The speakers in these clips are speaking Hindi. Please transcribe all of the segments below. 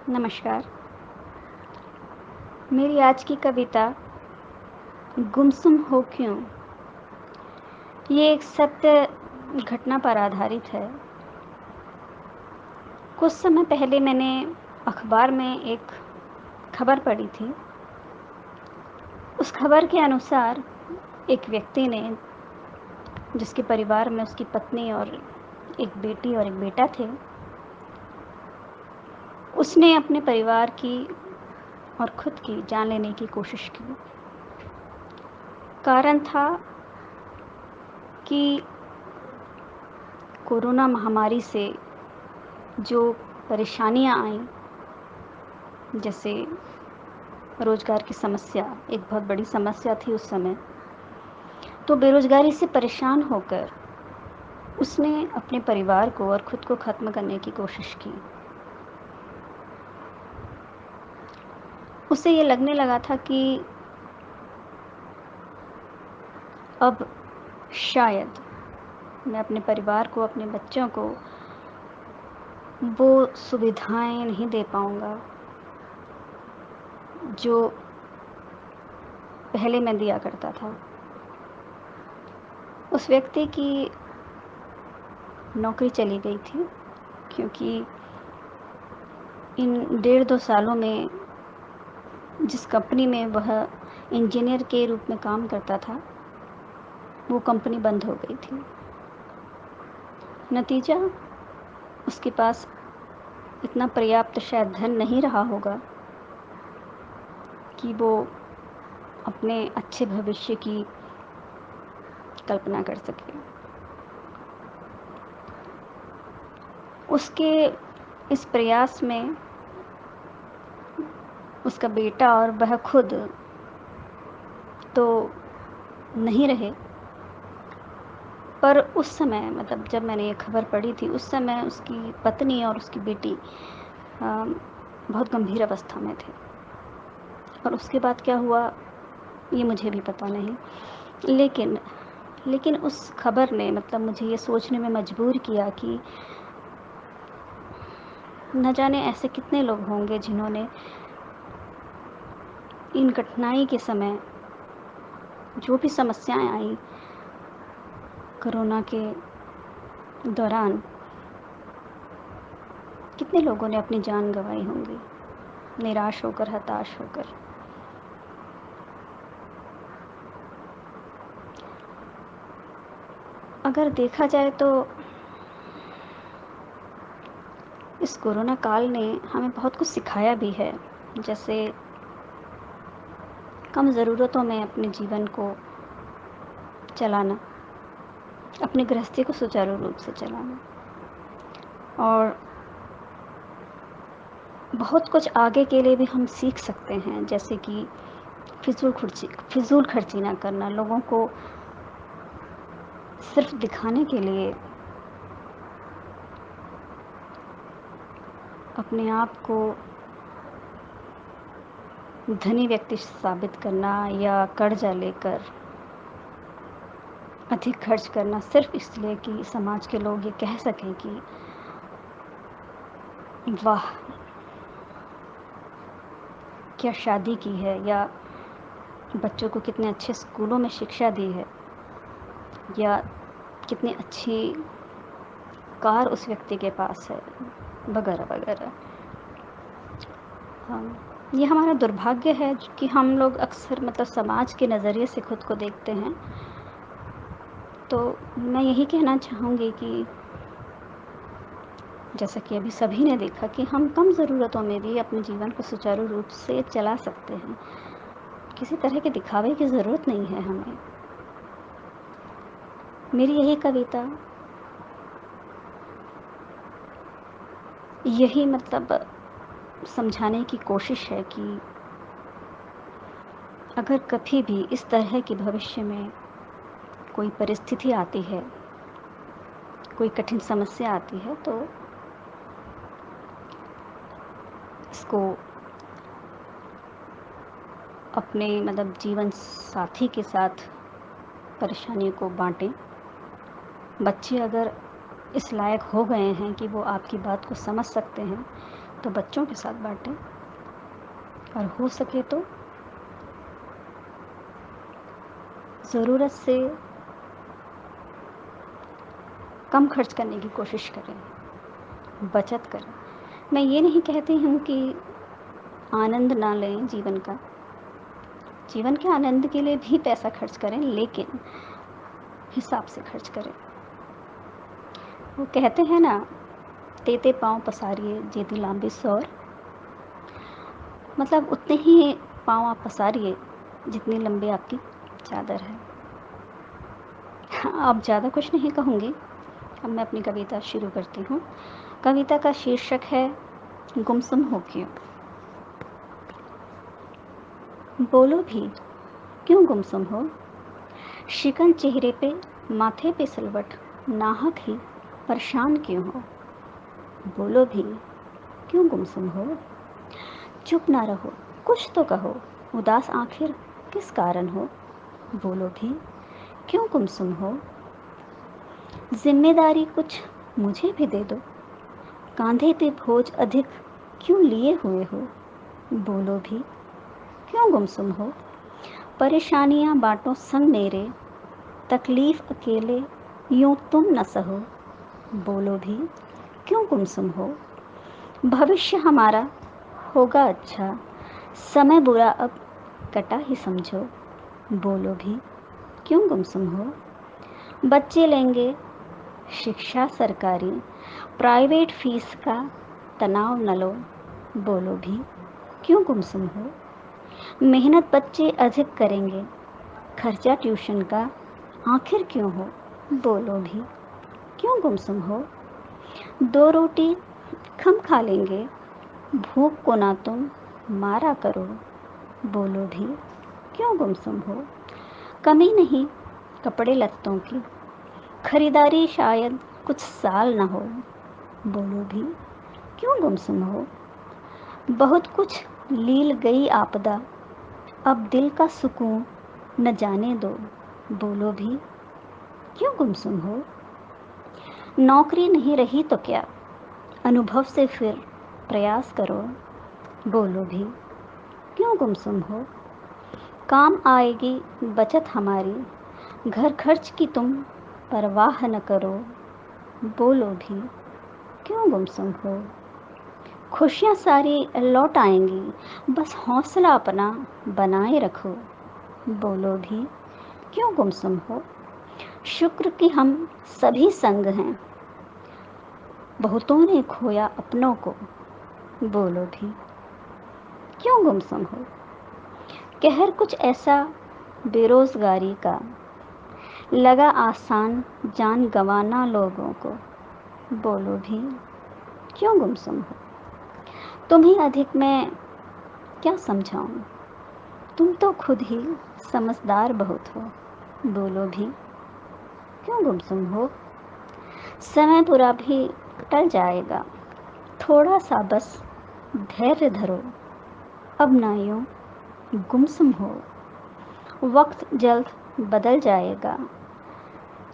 नमस्कार। मेरी आज की कविता गुमसुम हो क्यों? ये एक सत्य घटना पर आधारित है। कुछ समय पहले मैंने अखबार में एक खबर पढ़ी थी। उस खबर के अनुसार एक व्यक्ति ने, जिसके परिवार में उसकी पत्नी और एक बेटी और एक बेटा थे, उसने अपने परिवार की और खुद की जान लेने की कोशिश की। कारण था कि कोरोना महामारी से जो परेशानियां आईं, जैसे रोजगार की समस्या एक बहुत बड़ी समस्या थी उस समय। तो बेरोजगारी से परेशान होकर उसने अपने परिवार को और खुद को ख़त्म करने की कोशिश की। उसे ये लगने लगा था कि अब शायद मैं अपने परिवार को, अपने बच्चों को वो सुविधाएँ नहीं दे पाऊँगा जो पहले मैं दिया करता था। उस व्यक्ति की नौकरी चली गई थी, क्योंकि इन डेढ़ 2 सालों में जिस कंपनी में वह इंजीनियर के रूप में काम करता था, वो कंपनी बंद हो गई थी। नतीजा, उसके पास इतना पर्याप्त शायद धन नहीं रहा होगा कि वो अपने अच्छे भविष्य की कल्पना कर सके। उसके इस प्रयास में उसका बेटा और वह खुद तो नहीं रहे, पर उस समय, मतलब जब मैंने ये खबर पढ़ी थी, उस समय उसकी पत्नी और उसकी बेटी बहुत गंभीर अवस्था में थे। और उसके बाद क्या हुआ, ये मुझे भी पता नहीं। लेकिन लेकिन उस खबर ने, मतलब मुझे ये सोचने में मजबूर किया कि न जाने ऐसे कितने लोग होंगे जिन्होंने इन कठिनाई के समय, जो भी समस्याएँ आईं कोरोना के दौरान, कितने लोगों ने अपनी जान गँवाई होंगी, निराश होकर, हताश होकर। अगर देखा जाए तो इस कोरोना काल ने हमें बहुत कुछ सिखाया भी है। जैसे कम ज़रूरतों में अपने जीवन को चलाना, अपनी गृहस्थी को सुचारू रूप से चलाना, और बहुत कुछ आगे के लिए भी हम सीख सकते हैं। जैसे कि फिज़ूल खर्ची ना करना, लोगों को सिर्फ़ दिखाने के लिए अपने आप को धनी व्यक्ति साबित करना, या कर्ज़ा लेकर अधिक खर्च करना, सिर्फ़ इसलिए कि समाज के लोग ये कह सकें कि वाह! क्या शादी की है, या बच्चों को कितने अच्छे स्कूलों में शिक्षा दी है, या कितनी अच्छी कार उस व्यक्ति के पास है, वगैरह-वगैरह। ये हमारा दुर्भाग्य है कि हम लोग अक्सर, मतलब समाज के नज़रिए से खुद को देखते हैं। तो मैं यही कहना चाहूँगी कि जैसा कि अभी सभी ने देखा कि हम कम ज़रूरतों में भी अपने जीवन को सुचारू रूप से चला सकते हैं। किसी तरह के दिखावे की ज़रूरत नहीं है हमें। मेरी यही कविता, यही मतलब समझाने की कोशिश है कि अगर कभी भी इस तरह की भविष्य में कोई परिस्थिति आती है, कोई कठिन समस्या आती है, तो इसको अपने, मतलब जीवन साथी के साथ परेशानियों को बाँटें। बच्चे अगर इस लायक हो गए हैं कि वो आपकी बात को समझ सकते हैं, तो बच्चों के साथ बाँटें और हो सके तो ज़रूरत से कम खर्च करने की कोशिश करें, बचत करें। मैं ये नहीं कहती हूँ कि आनंद ना लें जीवन का। जीवन के आनंद के लिए भी पैसा खर्च करें, लेकिन हिसाब से खर्च करें। वो कहते हैं ना, तेते पाँव पसारिए जेती लांबी सौर। मतलब उतने ही पाँव आप पसारिए जितनी लंबी आपकी चादर है। अब ज़्यादा कुछ नहीं कहूँगी, अब मैं अपनी कविता शुरू करती हूँ। कविता का शीर्षक है गुमसुम हो क्यों। बोलो भी क्यों गुमसुम हो, शिकन चेहरे पे माथे पे सिलवट, नाहक ही परेशान क्यों हो। बोलो भी क्यों गुमसुम हो, चुप ना रहो कुछ तो कहो, उदास आखिर किस कारण हो। बोलो भी क्यों गुमसुम हो, जिम्मेदारी कुछ मुझे भी दे दो, कांधे पे बोझ अधिक क्यों लिए हुए हो। बोलो भी क्यों गुमसुम हो, परेशानियां बांटो संग मेरे, तकलीफ अकेले यूं तुम न सहो। बोलो भी क्यों गुमसुम हो, भविष्य हमारा होगा अच्छा, समय बुरा अब कटा ही समझो। बोलो भी क्यों गुमसुम हो, बच्चे लेंगे शिक्षा सरकारी, प्राइवेट फीस का तनाव न लो। बोलो भी क्यों गुमसुम हो, मेहनत बच्चे अधिक करेंगे, खर्चा ट्यूशन का आखिर क्यों हो। बोलो भी क्यों गुमसुम हो, दो रोटी कम खा लेंगे, भूख को ना तुम मारा करो। बोलो भी क्यों गुमसुम हो, कमी नहीं कपड़े लत्तों की, खरीदारी शायद कुछ साल न हो। बोलो भी क्यों गुमसुम हो, बहुत कुछ लील गई आपदा, अब दिल का सुकून न जाने दो। बोलो भी क्यों गुमसुम हो, नौकरी नहीं रही तो क्या, अनुभव से फिर प्रयास करो। बोलो भी क्यों गुमसुम हो, काम आएगी बचत हमारी, घर खर्च की तुम परवाह न करो। बोलो भी क्यों गुमसुम हो, खुशियाँ सारी लौट आएंगी, बस हौसला अपना बनाए रखो। बोलो भी क्यों गुमसुम हो, शुक्र कि हम सभी संग हैं, बहुतों ने खोया अपनों को। बोलो भी क्यों गुमसुम हो, कहर कुछ ऐसा बेरोजगारी का, लगा आसान जान गंवाना लोगों को। बोलो भी क्यों गुमसुम हो, तुम्हें अधिक मैं क्या समझाऊं, तुम तो खुद ही समझदार बहुत हो। बोलो भी क्यों गुमसुम हो, समय बुरा भी टल जाएगा, थोड़ा सा बस धैर्य धरो। अब ना यूं गुमसुम हो, वक्त जल्द बदल जाएगा,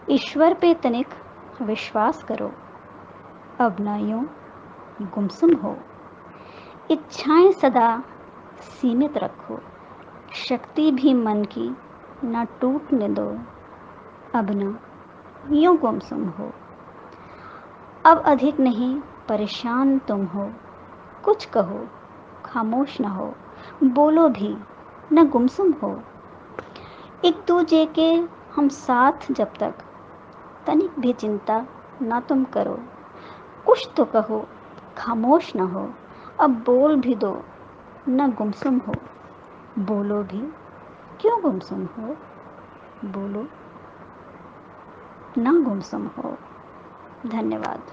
ईश्वर पे तनिक विश्वास करो। अब ना यूं गुमसुम हो, इच्छाएं सदा सीमित रखो, शक्ति भी मन की न टूटने दो। अब ना यूं गुमसुम हो, अब अधिक नहीं परेशान तुम हो, कुछ कहो खामोश न हो। बोलो भी न गुमसुम हो, एक दूजे के हम साथ जब तक, तनिक भी चिंता ना तुम करो। कुछ तो कहो खामोश न हो, अब बोल भी दो न गुमसुम हो। बोलो भी क्यों गुमसुम हो, बोलो ना गुमसुम हो। धन्यवाद।